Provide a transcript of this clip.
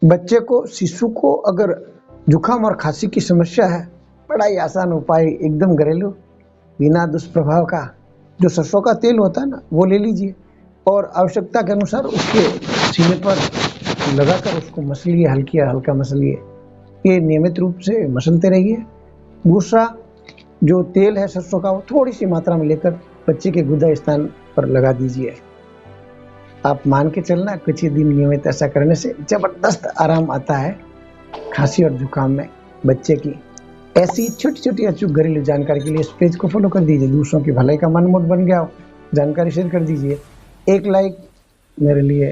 बच्चे को, शिशु को अगर जुकाम और खांसी की समस्या है, बड़ा ही आसान उपाय, एकदम घरेलू, बिना दुष्प्रभाव का, जो सरसों का तेल होता है ना, वो ले लीजिए और आवश्यकता के अनुसार उसके सीने पर लगाकर उसको मसलिए, हल्का मसलिए। ये नियमित रूप से मसलते रहिए। दूसरा, जो तेल है सरसों का, वो थोड़ी सी मात्रा में लेकर बच्चे के गुदा स्थान पर लगा दीजिए। आप मान के चलना, कुछ ही दिन नियमित ऐसा करने से जबरदस्त आराम आता है खांसी और जुकाम में बच्चे की। ऐसी छोटी छोटी अचूक घरेलू जानकारी के लिए इस पेज को फॉलो कर दीजिए। दूसरों की भलाई का मन मोट बन गया हो, जानकारी शेयर कर दीजिए। एक लाइक मेरे लिए